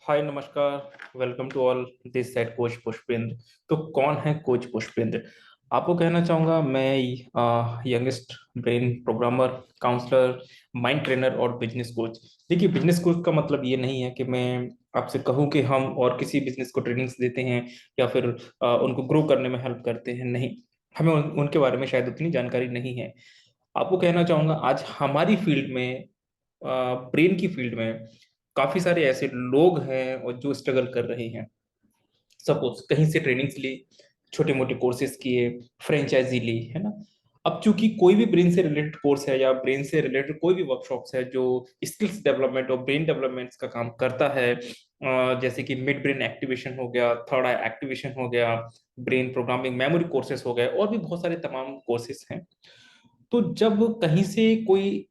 हाय नमस्कार। Welcome to all. This side coach Pushpendra. तो कौन है कोच पुष्पेंद्र? आपको कहना चाहूँगा, मैं youngest brain programmer, counsellor, mind trainer और बिजनेस कोच। देखिए, बिजनेस कोच का मतलब ये नहीं है कि मैं आपसे कहूँ कि हम और किसी बिजनेस को ट्रेनिंग्स देते हैं या फिर उनको ग्रो करने में हेल्प करते हैं। नहीं, हमें उनके बारे में शायद उतनी जानकारी नहीं है। आपको कहना चाहूँगा, आज हमारी फील्ड में, ब्रेन की फील्ड में काफी सारे ऐसे लोग हैं और जो स्ट्रगल कर रहे हैं। सपोज कहीं से ट्रेनिंग्स ली, छोटे मोटे कोर्सेज किए, फ्रेंचाइजी ली, है ना। अब चूंकि कोई भी ब्रेन से रिलेटेड कोर्स है या ब्रेन से रिलेटेड कोई भी वर्कशॉप्स है जो स्किल्स डेवलपमेंट और ब्रेन डेवलपमेंट का काम करता है, जैसे कि मिड ब्रेन एक्टिवेशन हो गया, थर्ड आई एक्टिवेशन हो गया, ब्रेन प्रोग्रामिंग मेमोरी कोर्सेज हो गए, और भी बहुत सारे तमाम कोर्सेज हैं। तो जब कहीं से कोई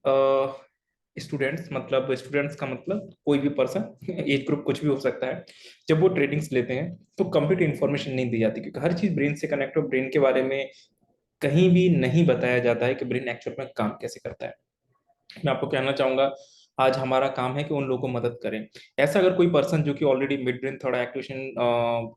स्टूडेंट्स, मतलब स्टूडेंट्स का मतलब कोई भी पर्सन, एज ग्रुप कुछ भी हो सकता है, जब वो ट्रेनिंग्स लेते हैं तो कंप्लीट इन्फॉर्मेशन नहीं दी जाती, क्योंकि हर चीज ब्रेन से कनेक्ट हो, ब्रेन के बारे में कहीं भी नहीं बताया जाता है कि ब्रेन एक्चुअल में काम कैसे करता है। मैं आपको कहना चाहूंगा, आज हमारा काम है कि उन लोगों को मदद करें। ऐसा अगर कोई पर्सन जो कि ऑलरेडी मिड ब्रेन थोड़ा एक्टिवेशन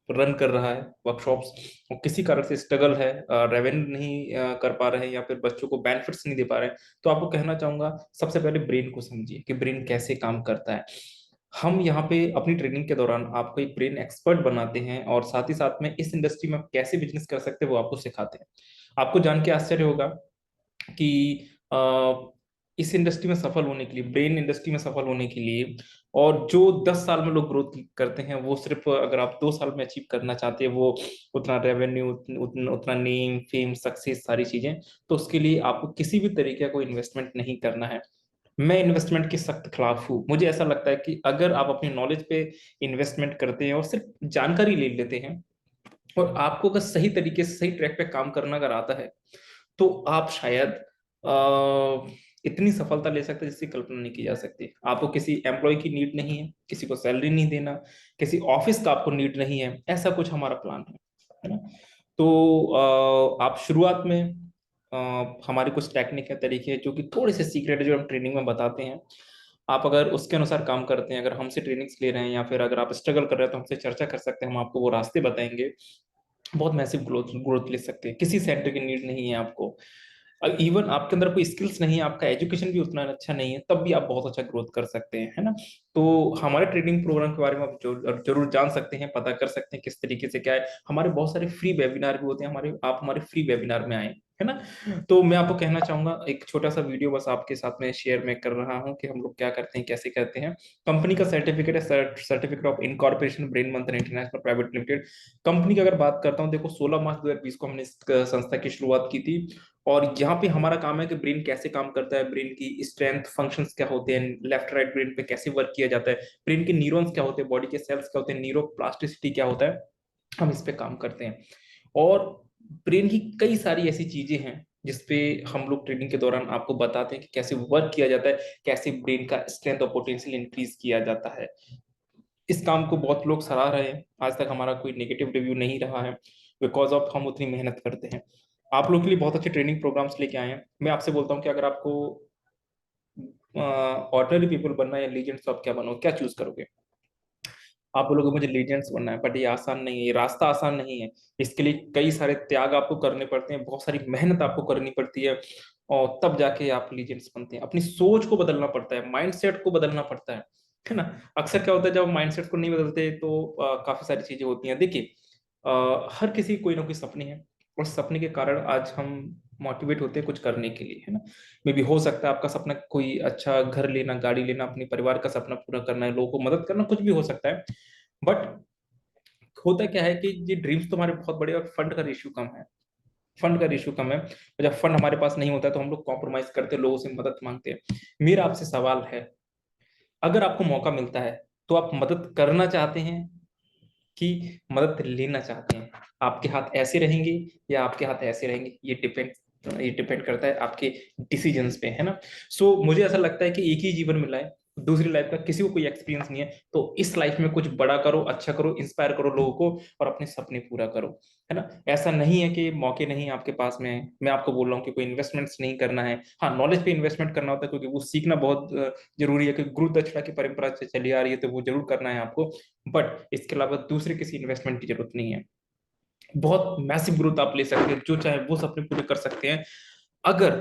रन कर रहा है वर्कशॉप्स, और किसी कारण से स्ट्रगल है, रेवेन्यू नहीं कर पा रहे हैं या फिर बच्चों को बेनिफिट्स नहीं दे पा रहे हैं, तो आपको कहना चाहूंगा, सबसे पहले ब्रेन को समझिए कि ब्रेन कैसे काम करता है। हम यहाँ पे अपनी ट्रेनिंग के दौरान आपको एक ब्रेन एक्सपर्ट बनाते हैं, और साथ ही साथ में इस इंडस्ट्री में आप कैसे बिजनेस कर सकते हैं वो आपको सिखाते हैं। आपको जान के आश्चर्य होगा कि इस इंडस्ट्री में सफल होने के लिए, ब्रेन इंडस्ट्री में सफल होने के लिए, और जो 10 साल में लोग ग्रोथ करते हैं, वो सिर्फ अगर आप 2 साल में अचीव करना चाहते हैं, वो उतना रेवेन्यू, उतना नेम फेम सक्सेस सारी चीजें, तो उसके लिए आपको किसी भी तरीके का कोई इन्वेस्टमेंट नहीं करना है। मैं इन्वेस्टमेंट के सख्त खिलाफ हूँ। मुझे ऐसा लगता है कि अगर आप अपनी नॉलेज पे इन्वेस्टमेंट करते हैं और सिर्फ जानकारी ले लेते हैं, और आपको अगर सही तरीके से सही ट्रैक पे काम करना अगर आता है, तो आप शायद इतनी सफलता ले सकते हैं जिसकी कल्पना नहीं की जा सकती। आपको किसी एम्प्लॉय की नीड नहीं है, किसी को सैलरी नहीं देना, किसी ऑफिस का आपको नीड नहीं है, ऐसा कुछ हमारा प्लान है ना। तो आप शुरुआत में, हमारे कुछ टेक्निक है, तरीके हैं जो कि थोड़े से सीक्रेट है, जो हम ट्रेनिंग में बताते हैं। आप अगर उसके अनुसार काम करते हैं, अगर हमसे ट्रेनिंग्स ले रहे हैं, या फिर अगर आप स्ट्रगल कर रहे हैं, तो हमसे चर्चा कर सकते हैं, हम आपको वो रास्ते बताएंगे। बहुत मैसिव ग्रोथ ग्रोथ ले सकते हैं। किसी सेंटर की नीड नहीं है आपको। इवन आपके अंदर कोई स्किल्स नहीं है, आपका एजुकेशन भी उतना अच्छा नहीं है, तब भी आप बहुत अच्छा ग्रोथ कर सकते हैं, है ना। तो हमारे ट्रेनिंग प्रोग्राम के बारे में आप जरूर जान सकते हैं, पता कर सकते हैं किस तरीके से क्या है। हमारे बहुत सारे फ्री वेबिनार भी होते हैं, हमारे आप हमारे फ्री वेबिनार में आए, है ना। तो मैं आपको कहना चाहूंगा, एक छोटा सा वीडियो बस आपके साथ में शेयर मैं कर रहा हूँ कि हम लोग क्या करते हैं, कैसे करते हैं। कंपनी का सर्टिफिकेट है, सर्टिफिकेट ऑफ इनकॉर्पोरेशन ब्रेन मंथन इंटरनेशनल प्राइवेट लिमिटेड। कंपनी की अगर बात करता हूँ, देखो 16 मार्च 2020 को हमने इस संस्था की शुरुआत की थी। और यहाँ पे हमारा काम है कि ब्रेन कैसे काम करता है, ब्रेन की स्ट्रेंथ फंक्शंस क्या होते हैं, लेफ्ट राइट ब्रेन पे कैसे वर्क किया जाता है, ब्रेन के न्यूरॉन्स क्या होते हैं, बॉडी के सेल्स क्या होते हैं, न्यूरोप्लास्टिसिटी क्या होता है, हम इस पे काम करते हैं। और ब्रेन की कई सारी ऐसी चीजें हैं जिसपे हम लोग ट्रेनिंग के दौरान आपको बताते हैं कि कैसे वर्क किया जाता है, कैसे ब्रेन का स्ट्रेंथ और पोटेंशियल इंक्रीज किया जाता है। इस काम को बहुत लोग सराह रहे हैं, आज तक हमारा कोई नेगेटिव रिव्यू नहीं रहा है, बिकॉज ऑफ हम उतनी मेहनत करते हैं। आप लोग के लिए बहुत अच्छे ट्रेनिंग प्रोग्राम्स लेके आए हैं। मैं आपसे बोलता हूँ कि अगर आपको ऑर्डिनरी पीपल बनना है या लीजेंड्स, तो आप क्या बनोगे, क्या चूज करोगे? आप बोलोगे मुझे लीजेंड्स बनना है, बट ये आसान नहीं है, ये रास्ता आसान नहीं है। इसके लिए कई सारे त्याग आपको करने पड़ते हैं, बहुत सारी मेहनत आपको करनी पड़ती है, और तब जाके आप लीजेंड्स बनते हैं। अपनी सोच को बदलना पड़ता है, माइंडसेट को बदलना पड़ता है ना। अक्सर क्या होता है, जब माइंडसेट को नहीं बदलते तो काफी सारी चीजें होती हैं। देखिए, हर किसी कोई ना कोई सपने हैं, और सपने के कारण आज हम मोटिवेट होते हैं कुछ करने के लिए, है ना। मे भी हो सकता है आपका सपना कोई अच्छा घर लेना, गाड़ी लेना, अपने परिवार का सपना पूरा करना है, लोगों को मदद करना, कुछ भी हो सकता है। बट होता क्या है कि ये ड्रीम्स तुम्हारे बहुत बड़े, और फंड का रेशियो कम है। फंड का रेशियो कम है, और जब फंड हमारे पास नहीं होता है तो हम लोग कॉम्प्रोमाइज करते हैं, लोगों से मदद मांगते हैं। मेरा आपसे सवाल है, अगर आपको मौका मिलता है, तो आप मदद करना चाहते हैं कि मदद लेना चाहते हैं? आपके हाथ ऐसे रहेंगे या आपके हाथ ऐसे रहेंगे, ये डिपेंड करता है आपके डिसीजंस पे, है ना। सो मुझे ऐसा लगता है कि एक ही जीवन मिला है, दूसरी लाइफ का किसी को कोई एक्सपीरियंस नहीं है, तो इस लाइफ में कुछ बड़ा करो, अच्छा करो, इंस्पायर करो लोगों को और अपने सपने पूरा करो, है ना। ऐसा नहीं है कि मौके नहीं आपके पास में है। मैं आपको बोल रहा हूँ कि कोई इन्वेस्टमेंट्स नहीं करना है, हाँ नॉलेज पे इन्वेस्टमेंट करना होता है, क्योंकि वो सीखना बहुत जरूरी है, कि गुरु दक्षिणा की परंपरा से चली आ रही है, तो वो जरूर करना है आपको। बट इसके अलावा दूसरे किसी इन्वेस्टमेंट की जरूरत नहीं है। बहुत मैसिव ग्रोथ आप ले सकते हैं, जो चाहे वो सपने पूरे कर सकते हैं। अगर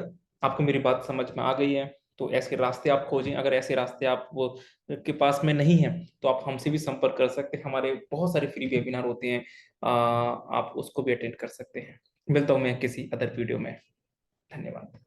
आपको मेरी बात समझ में आ गई है तो ऐसे रास्ते आप खोजें, अगर ऐसे रास्ते आप वो के पास में नहीं है तो आप हमसे भी संपर्क कर सकते हैं। हमारे बहुत सारे फ्री वेबिनार होते हैं, आप उसको भी अटेंड कर सकते हैं। मिलता हूं मैं किसी अदर वीडियो में। धन्यवाद।